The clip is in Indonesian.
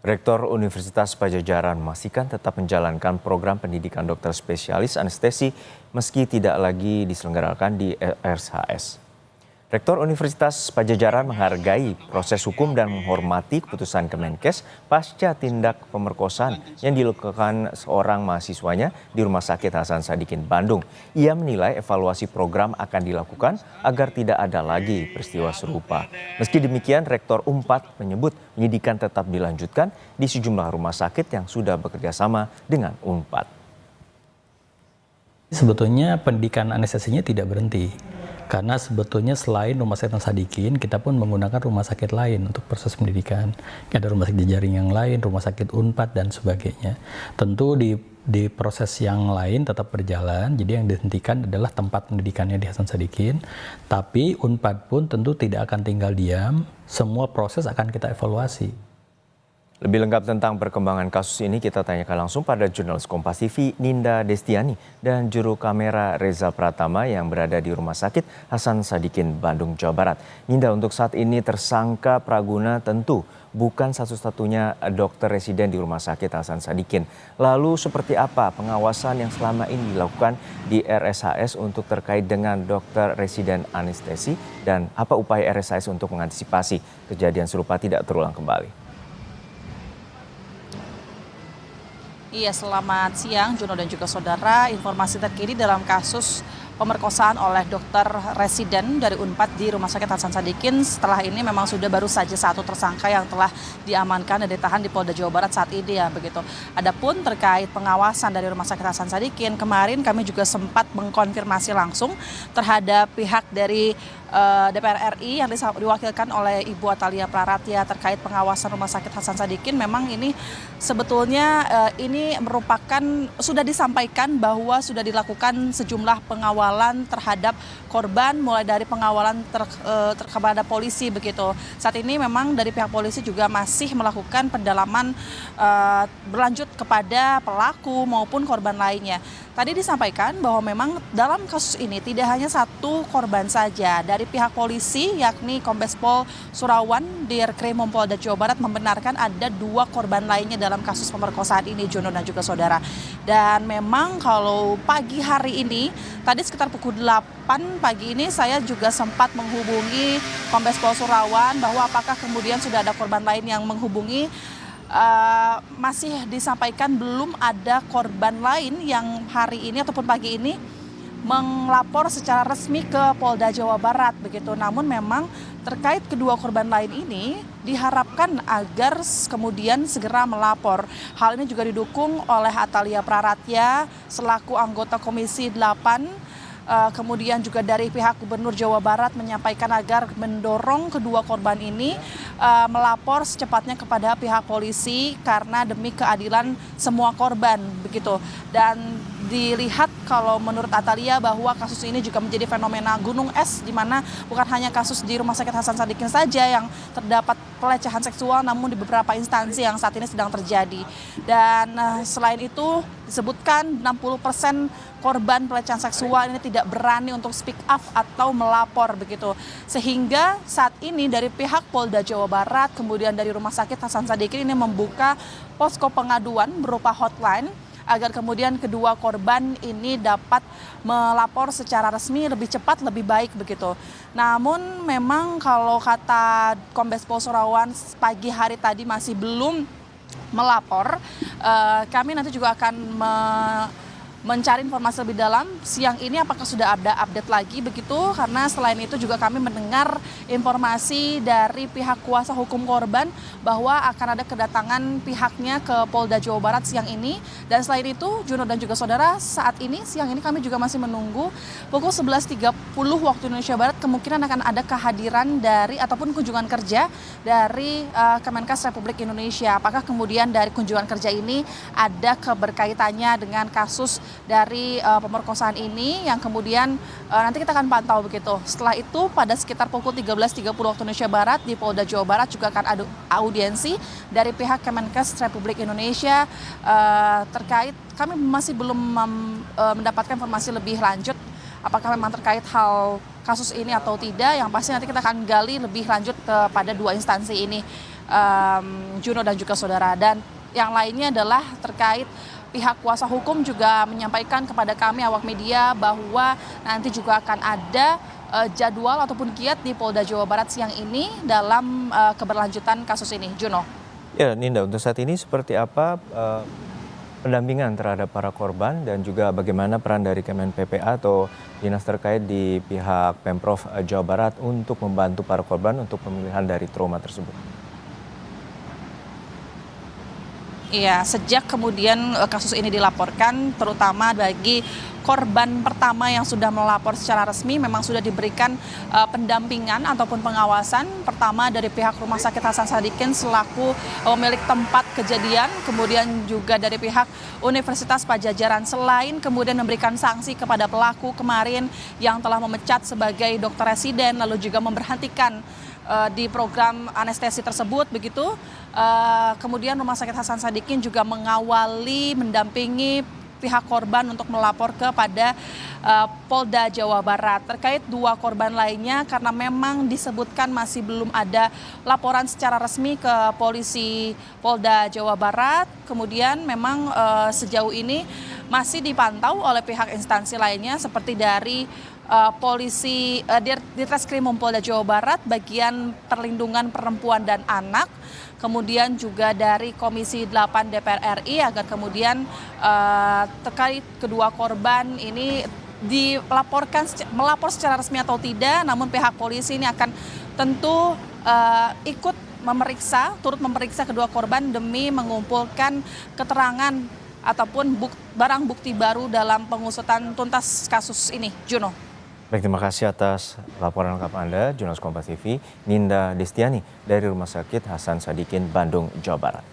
Rektor Universitas Padjadjaran memastikan tetap menjalankan program pendidikan dokter spesialis anestesi meski tidak lagi diselenggarakan di RSHS. Rektor Universitas Padjadjaran menghargai proses hukum dan menghormati keputusan Kemenkes pasca tindak pemerkosaan yang dilakukan seorang mahasiswanya di Rumah Sakit Hasan Sadikin, Bandung. Ia menilai evaluasi program akan dilakukan agar tidak ada lagi peristiwa serupa. Meski demikian, Rektor Unpad menyebut penyidikan tetap dilanjutkan di sejumlah rumah sakit yang sudah bekerja sama dengan Unpad. Sebetulnya pendidikan anestesinya tidak berhenti. Karena sebetulnya selain Rumah Sakit Hasan Sadikin, kita pun menggunakan rumah sakit lain untuk proses pendidikan. Ada rumah sakit jejaring yang lain, rumah sakit Unpad dan sebagainya. Tentu di proses yang lain tetap berjalan, jadi yang dihentikan adalah tempat pendidikannya di Hasan Sadikin. Tapi Unpad pun tentu tidak akan tinggal diam, semua proses akan kita evaluasi. Lebih lengkap tentang perkembangan kasus ini kita tanyakan langsung pada jurnalis Kompas TV Ninda Destiani dan juru kamera Reza Pratama yang berada di Rumah Sakit Hasan Sadikin, Bandung, Jawa Barat. Ninda, untuk saat ini tersangka Praguna tentu bukan satu-satunya dokter residen di Rumah Sakit Hasan Sadikin. Lalu seperti apa pengawasan yang selama ini dilakukan di RSHS untuk terkait dengan dokter residen anestesi dan apa upaya RSHS untuk mengantisipasi kejadian serupa tidak terulang kembali? Iya, selamat siang Juno dan juga saudara. Informasi terkini dalam kasus pemerkosaan oleh dokter residen dari Unpad di Rumah Sakit Hasan Sadikin. Setelah ini memang sudah baru saja satu tersangka yang telah diamankan dan ditahan di Polda Jawa Barat saat ini ya begitu. Adapun terkait pengawasan dari Rumah Sakit Hasan Sadikin, kemarin kami juga sempat mengkonfirmasi langsung terhadap pihak dari DPR RI yang diwakilkan oleh Ibu Atalia Praratya terkait pengawasan Rumah Sakit Hasan Sadikin. Memang ini sebetulnya ini merupakan sudah disampaikan bahwa sudah dilakukan sejumlah pengawalan terhadap korban, mulai dari pengawalan kepada polisi begitu. Saat ini memang dari pihak polisi juga masih melakukan pendalaman berlanjut kepada pelaku maupun korban lainnya. Tadi disampaikan bahwa memang dalam kasus ini tidak hanya satu korban saja. Dari pihak polisi yakni Kombes Pol Surawan Dirkrimum Polda Jawa Barat membenarkan ada 2 korban lainnya dalam kasus pemerkosaan ini, Jono dan juga saudara. Dan memang kalau pagi hari ini, tadi sekitar pukul 8 pagi ini saya juga sempat menghubungi Kombes Pol Surawan bahwa apakah kemudian sudah ada korban lain yang menghubungi. Masih disampaikan belum ada korban lain yang hari ini ataupun pagi ini melapor secara resmi ke Polda Jawa Barat begitu. Namun memang terkait kedua korban lain ini diharapkan agar kemudian segera melapor. Hal ini juga didukung oleh Atalia Praratya selaku anggota Komisi 8. Kemudian juga dari pihak Gubernur Jawa Barat menyampaikan agar mendorong kedua korban ini melapor secepatnya kepada pihak polisi karena demi keadilan semua korban begitu. Dan dilihat kalau menurut Atalia bahwa kasus ini juga menjadi fenomena gunung es, di mana bukan hanya kasus di Rumah Sakit Hasan Sadikin saja yang terdapat pelecehan seksual, namun di beberapa instansi yang saat ini sedang terjadi. Dan selain itu disebutkan 60% korban pelecehan seksual ini tidak berani untuk speak up atau melapor begitu. Sehingga saat ini dari pihak Polda Jawa Barat kemudian dari Rumah Sakit Hasan Sadikin ini membuka posko pengaduan berupa hotline agar kemudian kedua korban ini dapat melapor secara resmi lebih cepat lebih baik begitu. Namun memang kalau kata Kombes Pol Surawan pagi hari tadi masih belum melapor. Kami nanti juga akan mencari informasi lebih dalam siang ini apakah sudah ada update lagi begitu, karena selain itu juga kami mendengar informasi dari pihak kuasa hukum korban bahwa akan ada kedatangan pihaknya ke Polda Jawa Barat siang ini. Dan selain itu Juno dan juga saudara, saat ini siang ini kami juga masih menunggu pukul 11.30 waktu Indonesia Barat kemungkinan akan ada kehadiran dari ataupun kunjungan kerja dari Kemenkes Republik Indonesia. Apakah kemudian dari kunjungan kerja ini ada keberkaitannya dengan kasus dari pemerkosaan ini yang kemudian nanti kita akan pantau begitu. Setelah itu pada sekitar pukul 13.30 waktu Indonesia Barat di Polda Jawa Barat juga akan ada audiensi dari pihak Kemenkes Republik Indonesia terkait, kami masih belum mendapatkan informasi lebih lanjut apakah memang terkait hal kasus ini atau tidak. Yang pasti nanti kita akan gali lebih lanjut kepada 2 instansi ini. Juno dan juga saudara. Dan yang lainnya adalah terkait pihak kuasa hukum juga menyampaikan kepada kami awak media bahwa nanti juga akan ada jadwal ataupun giat di Polda Jawa Barat siang ini dalam keberlanjutan kasus ini. Juno. Ya, Ninda, untuk saat ini seperti apa pendampingan terhadap para korban dan juga bagaimana peran dari Kemen PPA atau dinas terkait di pihak Pemprov Jawa Barat untuk membantu para korban untuk pemulihan dari trauma tersebut? Iya, sejak kemudian kasus ini dilaporkan, terutama bagi korban pertama yang sudah melapor secara resmi, memang sudah diberikan pendampingan ataupun pengawasan. Pertama dari pihak Rumah Sakit Hasan Sadikin selaku pemilik tempat kejadian, kemudian juga dari pihak Universitas Padjadjaran, selain kemudian memberikan sanksi kepada pelaku kemarin yang telah memecat sebagai dokter residen, lalu juga memberhentikan di program anestesi tersebut begitu. Kemudian Rumah Sakit Hasan Sadikin juga mengawali mendampingi pihak korban untuk melapor kepada Polda Jawa Barat. Terkait dua korban lainnya, karena memang disebutkan masih belum ada laporan secara resmi ke polisi Polda Jawa Barat. Kemudian memang sejauh ini masih dipantau oleh pihak instansi lainnya seperti dari polisi di Treskrimum Polda Jawa Barat bagian perlindungan perempuan dan anak, kemudian juga dari Komisi 8 DPR RI agar kemudian terkait kedua korban ini melapor secara resmi atau tidak, namun pihak polisi ini akan tentu ikut turut memeriksa kedua korban demi mengumpulkan keterangan ataupun barang bukti baru dalam pengusutan tuntas kasus ini. Juno. Baik, terima kasih atas laporan lengkap Anda, jurnalis Kompas TV, Ninda Destiani dari Rumah Sakit Hasan Sadikin, Bandung, Jawa Barat.